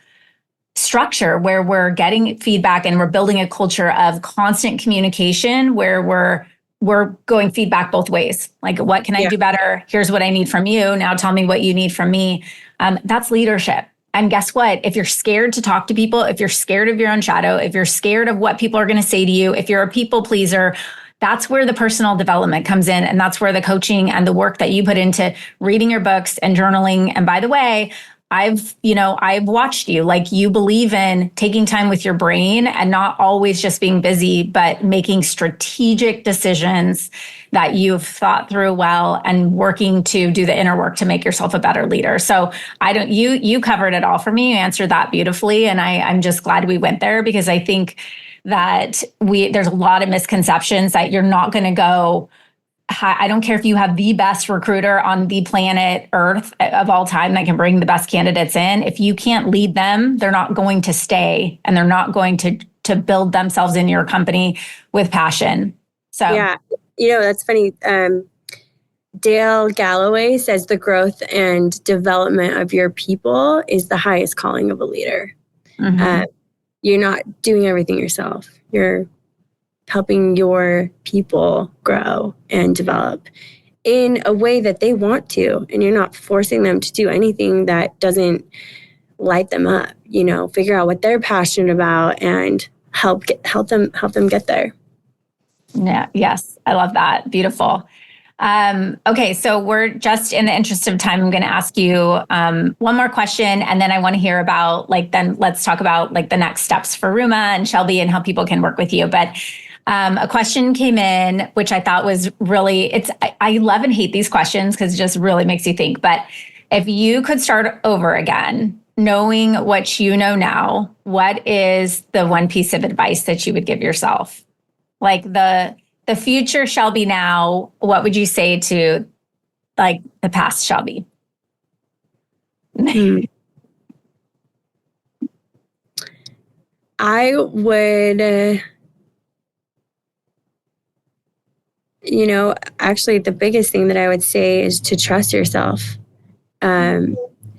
structure where we're getting feedback and we're building a culture of constant communication where we're going feedback both ways. Like, what can I do better? Here's what I need from you. Now tell me what you need from me. That's leadership. And guess what? If you're scared to talk to people, if you're scared of your own shadow, if you're scared of what people are going to say to you, if you're a people pleaser, that's where the personal development comes in. And that's where the coaching and the work that you put into reading your books and journaling. And by the way, I've watched you, like, you believe in taking time with your brain and not always just being busy, but making strategic decisions that you've thought through well and working to do the inner work to make yourself a better leader. So you covered it all for me. You answered that beautifully. And I'm just glad we went there, because I think that there's a lot of misconceptions that you're not going to go. I don't care if you have the best recruiter on the planet Earth of all time that can bring the best candidates in. If you can't lead them, they're not going to stay, and they're not going to build themselves in your company with passion. So yeah, that's funny. Dale Galloway says the growth and development of your people is the highest calling of a leader. Mm-hmm. You're not doing everything yourself. You're helping your people grow and develop in a way that they want to. And you're not forcing them to do anything that doesn't light them up. Figure out what they're passionate about and help them get there. Yeah. Yes. I love that. Beautiful. Okay. So we're just, in the interest of time, I'm going to ask you one more question, and then I want to hear about, then let's talk about the next steps for RUMA and Shelby and how people can work with you. But a question came in, which I thought was really, I love and hate these questions because it just really makes you think. But if you could start over again, knowing what you know now, what is the one piece of advice that you would give yourself? Like the future Shelby now, what would you say to the past Shelby? I would actually the biggest thing that I would say is to trust yourself.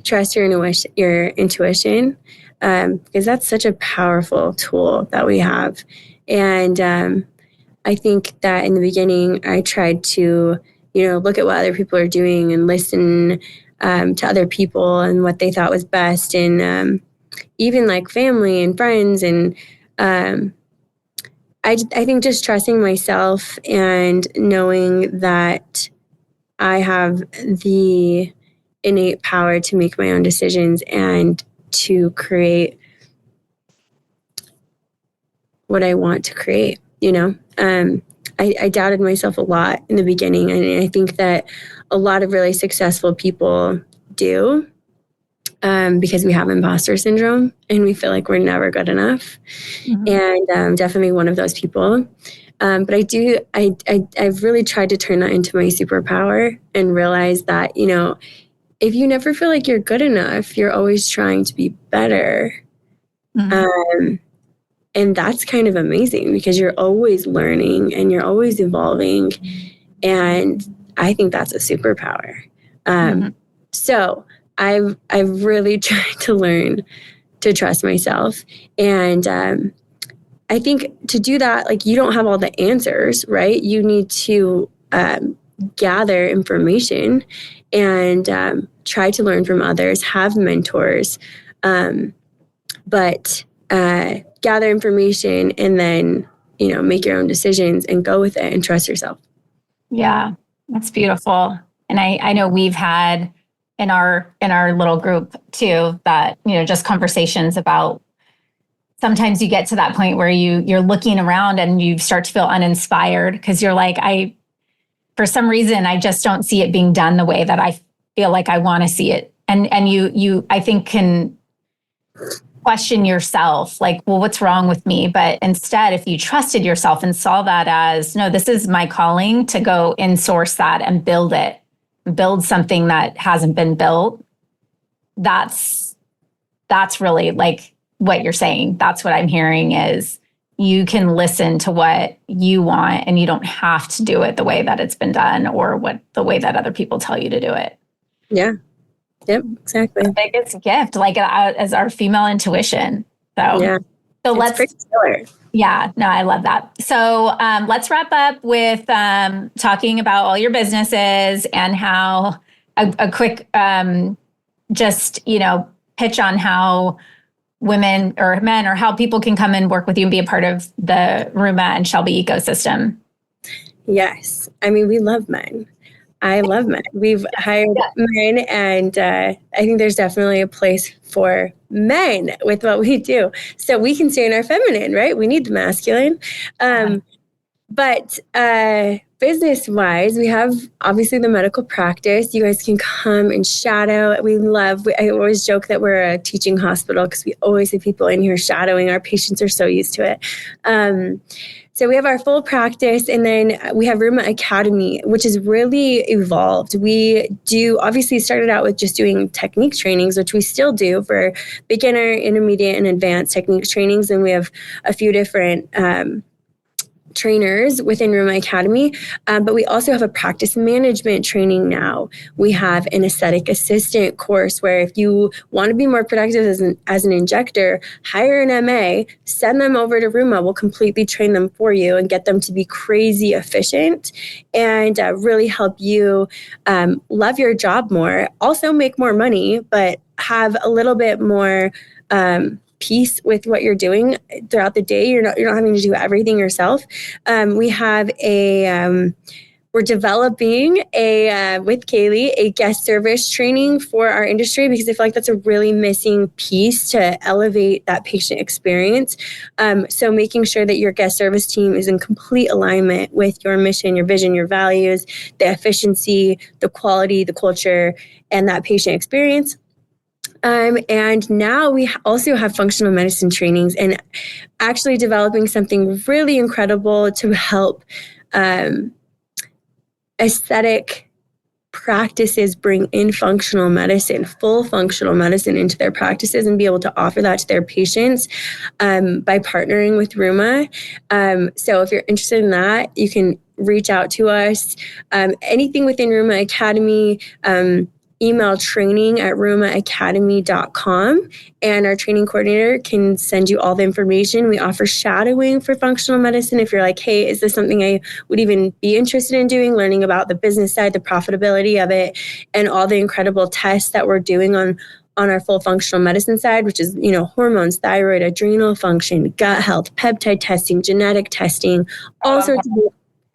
Trust your intuition, because that's such a powerful tool that we have. And I think that in the beginning, I tried to, look at what other people are doing and listen to other people and what they thought was best, and even like family and friends. And I think just trusting myself and knowing that I have the innate power to make my own decisions and to create what I want to create, I doubted myself a lot in the beginning. And I think that a lot of really successful people do, because we have imposter syndrome and we feel like we're never good enough. Mm-hmm. And definitely one of those people. But I've really tried to turn that into my superpower and realize that, if you never feel like you're good enough, you're always trying to be better. Mm-hmm. And that's kind of amazing because you're always learning and you're always evolving. And I think that's a superpower. Mm-hmm. So I've really tried to learn to trust myself. And I think to do that, like, you don't have all the answers, right? You need to gather information and try to learn from others, have mentors, but gather information and then, make your own decisions and go with it and trust yourself. Yeah, that's beautiful. And I know we've had in our little group too, that, just conversations about sometimes you get to that point where you're looking around and you start to feel uninspired because you're like, for some reason, I just don't see it being done the way that I feel like I want to see it. And you, I think, can question yourself, like, well, what's wrong with me? But instead, if you trusted yourself and saw that as, no, this is my calling to go in-source that and build something that hasn't been built, that's really like what you're saying. That's what I'm hearing is you can listen to what you want and you don't have to do it the way that it's been done or the way that other people tell you to do it. Yeah. Yep, exactly. The biggest gift, like, as our female intuition. So, yeah. So let's, yeah, no, I love that. So let's wrap up with talking about all your businesses and how a quick, just, pitch on how women or men or how people can come and work with you and be a part of the RUMA and Shelby ecosystem. Yes. I mean, we love men. I love men. We've hired men, and I think there's definitely a place for men with what we do. So we can stay in our feminine, right? We need the masculine. But business-wise, we have obviously the medical practice. You guys can come and shadow. I always joke that we're a teaching hospital because we always have people in here shadowing. Our patients are so used to it. So we have our full practice, and then we have RUMA Academy, which has really evolved. We obviously started out with just doing technique trainings, which we still do for beginner, intermediate, and advanced technique trainings. And we have a few different trainers within RUMA Academy, but we also have a practice management training now. We have an aesthetic assistant course where if you want to be more productive as an injector, hire an MA, send them over to RUMA. We'll completely train them for you and get them to be crazy efficient and really help you love your job more, also make more money, but have a little bit more peace with what you're doing throughout the day. You're not having to do everything yourself. We have we're developing with Kaylee, a guest service training for our industry because I feel like that's a really missing piece to elevate that patient experience. So making sure that your guest service team is in complete alignment with your mission, your vision, your values, the efficiency, the quality, the culture, and that patient experience. And now we also have functional medicine trainings and actually developing something really incredible to help aesthetic practices bring in functional medicine, full functional medicine into their practices and be able to offer that to their patients by partnering with RUMA. So if you're interested in that, you can reach out to us. Anything within RUMA Academy, email training@rumaacademy.com, and our training coordinator can send you all the information. We offer shadowing for functional medicine. If you're like, hey, is this something I would even be interested in doing, learning about the business side, the profitability of it, and all the incredible tests that we're doing on our full functional medicine side, which is, hormones, thyroid, adrenal function, gut health, peptide testing, genetic testing, all sorts of,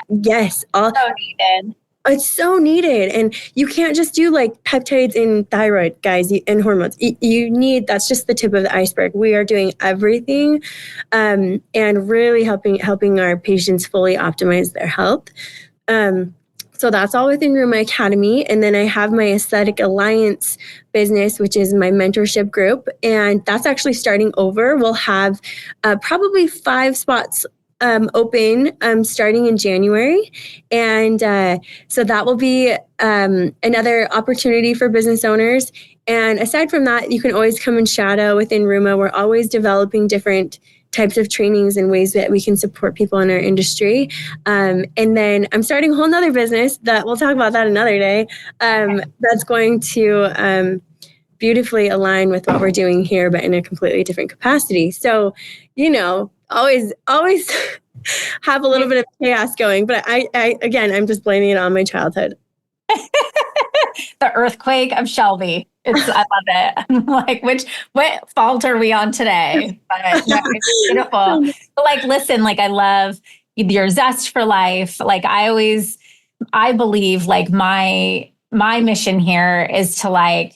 yes, all so needed. It's so needed. And you can't just do like peptides and thyroid, guys, and hormones. You need, that's just the tip of the iceberg. We are doing everything, and really helping our patients fully optimize their health. So that's all within RUMA Academy. And then I have my Aesthetic Alliance business, which is my mentorship group. And that's actually starting over. We'll have probably 5 spots open starting in January. And so that will be another opportunity for business owners. And aside from that, you can always come and shadow within RUMA. We're always developing different types of trainings and ways that we can support people in our industry. And then I'm starting a whole nother business that we'll talk about that another day. That's going to beautifully align with what we're doing here, but in a completely different capacity. So, always have a little bit of chaos going, but I'm just blaming it on my childhood. The earthquake of Shelby. I love it. I'm like, what fault are we on today? But no, it's beautiful. But listen, I love your zest for life. I believe my mission here is to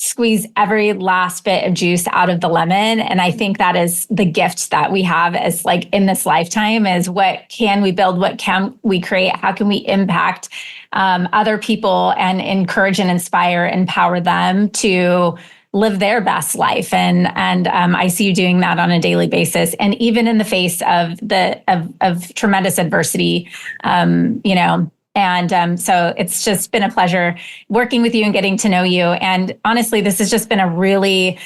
squeeze every last bit of juice out of the lemon. And I think that is the gift that we have as in this lifetime is what can we build? What can we create? How can we impact other people and encourage and inspire, empower them to live their best life? And I see you doing that on a daily basis. And even in the face of of tremendous adversity, so it's just been a pleasure working with you and getting to know you. And honestly, this has just been a really,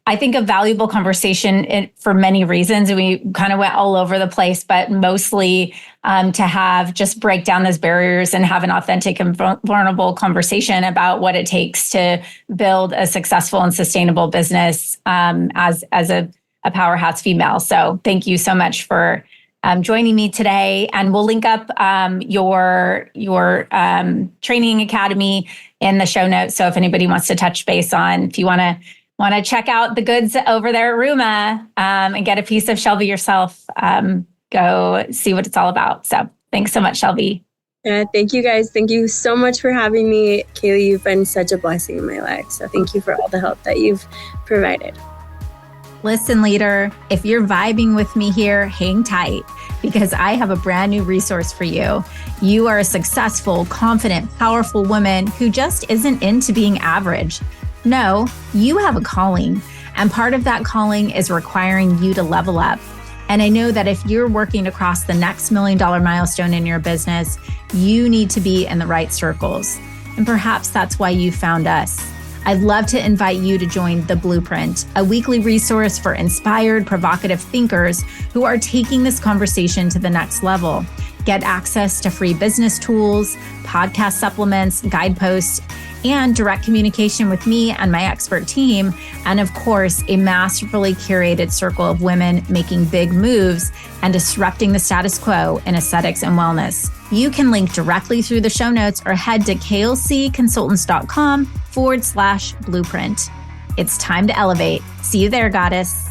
I think, a valuable conversation for many reasons. We kind of went all over the place, but mostly to just break down those barriers and have an authentic and vulnerable conversation about what it takes to build a successful and sustainable business as a powerhouse female. So thank you so much for joining me today, and we'll link up your training academy in the show notes. So if anybody wants to touch base if you want to check out the goods over there at RUMA and get a piece of Shelby yourself, go see what it's all about. So thanks so much, Shelby. Thank you, guys. Thank you so much for having me, Kaylee. You've been such a blessing in my life. So thank you for all the help that you've provided. Listen, leader, if you're vibing with me here, hang tight, because I have a brand new resource for you. You are a successful, confident, powerful woman who just isn't into being average. No, you have a calling, and part of that calling is requiring you to level up. And I know that if you're working to cross the next $1 million milestone in your business, you need to be in the right circles. And perhaps that's why you found us. I'd love to invite you to join The Blueprint, a weekly resource for inspired, provocative thinkers who are taking this conversation to the next level. Get access to free business tools, podcast supplements, guideposts, and direct communication with me and my expert team. And of course, a masterfully curated circle of women making big moves and disrupting the status quo in aesthetics and wellness. You can link directly through the show notes or head to klcconsultants.com/blueprint. It's time to elevate. See you there, goddess.